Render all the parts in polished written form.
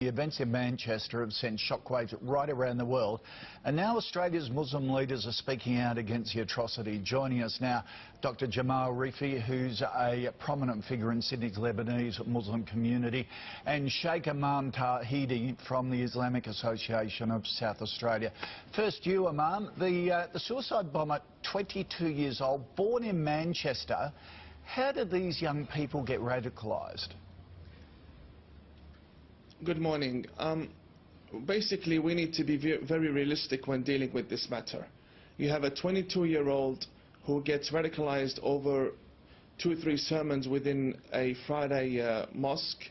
The events in Manchester have sent shockwaves right around the world, and now Australia's Muslim leaders are speaking out against the atrocity. Joining us now, Dr Jamal Rifi, who's a prominent figure in Sydney's Lebanese Muslim community, and Sheikh Imam Tawhidi from the Islamic Association of South Australia. First you, Imam, the suicide bomber, 22 years old, born in Manchester. How did these young people get radicalised? Good morning. Basically, we need to be very realistic when dealing with this matter. You have a 22-year-old who gets radicalized over 2 or 3 sermons within a Friday mosque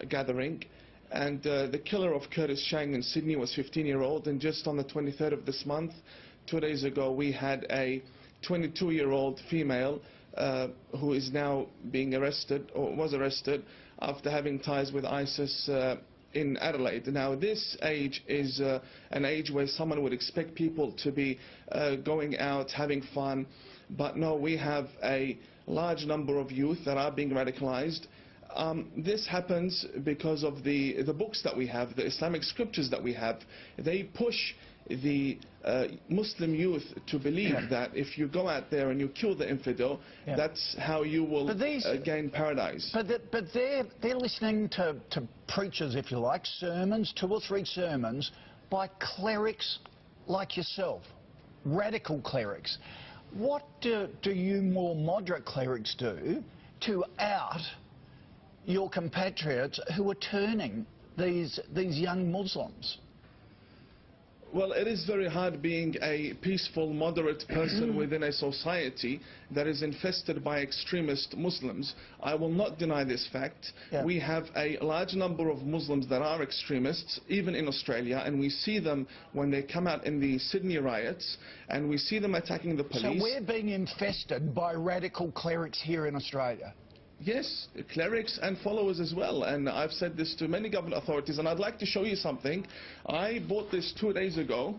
gathering, and the killer of Curtis Chang in Sydney was 15-year-old, and just on the 23rd of this month, 2 days ago, we had a 22-year-old female who is now being arrested, or was arrested, after having ties with ISIS in Adelaide. Now, this age is an age where someone would expect people to be going out, having fun, but no, we have a large number of youth that are being radicalized. This happens because of the books that we have, the Islamic scriptures that we have. They push the Muslim youth to believe that if you go out there and you kill the infidel, that's how you will gain paradise. But they're listening to preachers, if you like, sermons, 2 or 3 sermons by clerics like yourself, radical clerics. What do you more moderate clerics do to out your compatriots who are turning these young Muslims? Well, it is very hard being a peaceful, moderate person within a society that is infested by extremist Muslims. I will not deny this fact. We have a large number of Muslims that are extremists, even in Australia, and we see them when they come out in the Sydney riots, and we see them attacking the police. So we're being infested by radical clerics here in Australia? Yes, clerics and followers as well, and I've said this to many government authorities, and I'd like to show you something. I bought this 2 days ago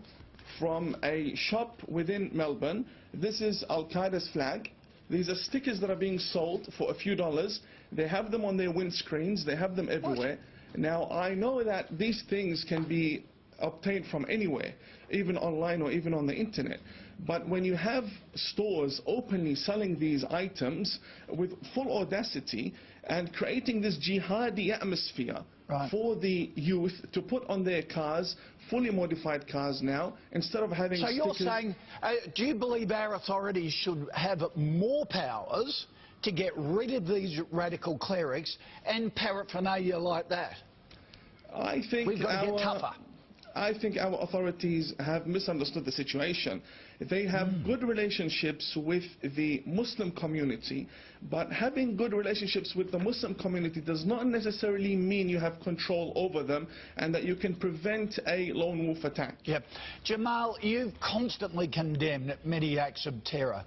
from a shop within Melbourne. This is Al-Qaeda's flag. These are stickers that are being sold for a few dollars. They have them on their windscreens, they have them everywhere. Now, I know that these things can be obtained from anywhere, even online or even on the internet. But when you have stores openly selling these items with full audacity and creating this jihadi atmosphere for the youth to put on their cars, fully modified cars now, instead of having stickers. So you're saying, do you believe our authorities should have more powers to get rid of these radical clerics and paraphernalia like that? I think we've got to get tougher. I think our authorities have misunderstood the situation. They have good relationships with the Muslim community, but having good relationships with the Muslim community does not necessarily mean you have control over them and that you can prevent a lone wolf attack. Yep. Jamal, you've constantly condemned many acts of terror.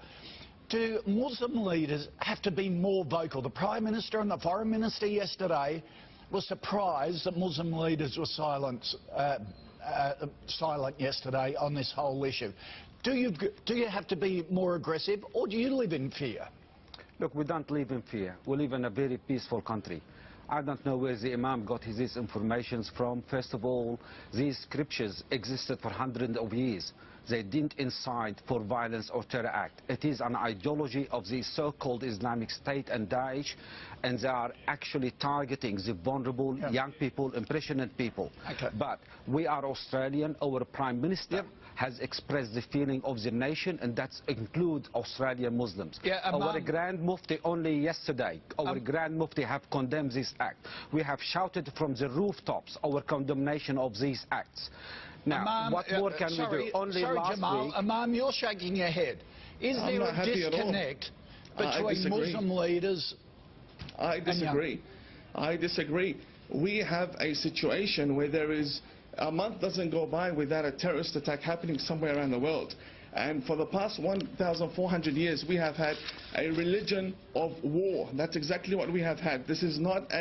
Do Muslim leaders have to be more vocal? The Prime Minister and the Foreign Minister yesterday were surprised that Muslim leaders were silent yesterday on this whole issue. Do you have to be more aggressive, or do you live in fear? Look, we don't live in fear. We live in a very peaceful country. I don't know where the Imam got his information from. First of all, these scriptures existed for hundreds of years. They didn't incite for violence or terror act. It is an ideology of the so-called Islamic State and Daesh, and they are actually targeting the vulnerable young people, impressionable people. But we are Australian. Our Prime Minister has expressed the feeling of the nation, and that includes Australian Muslims. Our Grand Mufti only yesterday, our Grand Mufti have condemned this act. We have shouted from the rooftops our condemnation of these acts. Now, Imam, what more can we do? Only last Jamal, week... Imam, you're shaking your head. Is there a disconnect between Muslim leaders? I disagree. I disagree. We have a situation where there is a month doesn't go by without a terrorist attack happening somewhere around the world. And for the past 1,400 years, we have had a religion of war. That's exactly what we have had. This is not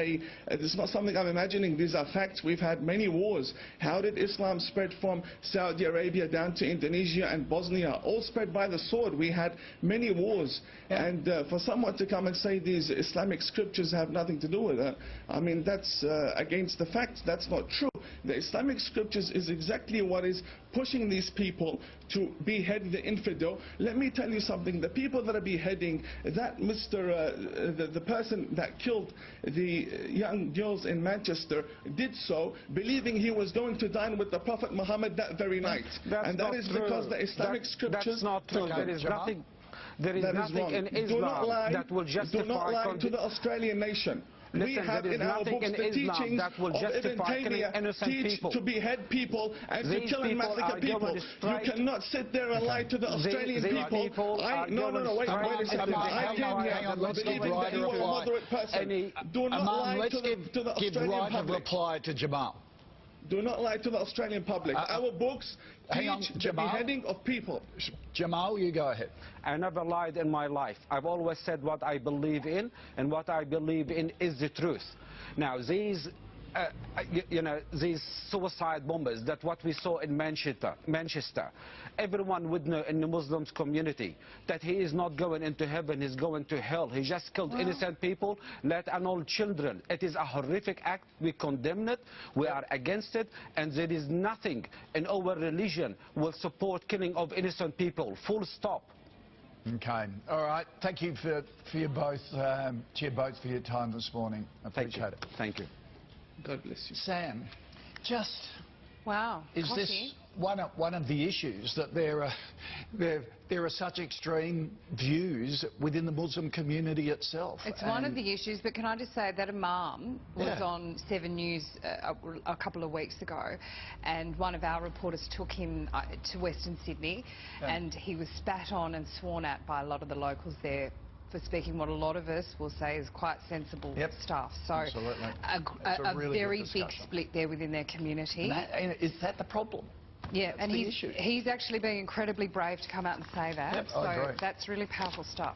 something I'm imagining. These are facts. We've had many wars. How did Islam spread from Saudi Arabia down to Indonesia and Bosnia? All spread by the sword. We had many wars. And for someone to come and say these Islamic scriptures have nothing to do with it, I mean, that's against the facts. That's not true. The Islamic scriptures is exactly what is pushing these people to behead the infidel. Let me tell you something. The people that are beheading, that the person that killed the young girls in Manchester did so believing he was going to dine with the Prophet Muhammad that very night. And that is because the Islamic scriptures... That's not true. There is nothing... There is nothing in Islam that will justify... Do not lie to the Australian nation. Listen, we have in our books the teachings that will of Ibn justify killing Taymiyyah innocent teach people. to behead people and These to kill and massacre people. You cannot sit there and lie to the Australian people. No, wait a second. I came here believing that you are a moderate person. Do not lie to the Australian public. Reply to Jamal. Do not lie to the Australian public. Our books teach the beheading of people. Jamal, you go ahead. I never lied in my life. I've always said what I believe in, and what I believe in is the truth. Now, these these suicide bombers, that what we saw in Manchester, everyone would know in the Muslim community that he is not going into heaven, he's going to hell. He just killed innocent people, let alone children. It is a horrific act. We condemn it. We are against it. And there is nothing in our religion will support killing of innocent people. Full stop. Okay. All right. Thank you for you both for your time this morning. I appreciate it. Thank you. God bless you. Sam, wow. Is this one of the issues, that there are such extreme views within the Muslim community itself? It's one of the issues, but can I just say that Imam was on 7 News a couple of weeks ago, and one of our reporters took him to Western Sydney, and he was spat on and sworn at by a lot of the locals there for speaking what a lot of us will say is quite sensible stuff. So a really very big split there within their community. Is that the problem? Yeah, and he's actually being incredibly brave to come out and say that. I agree. That's really powerful stuff.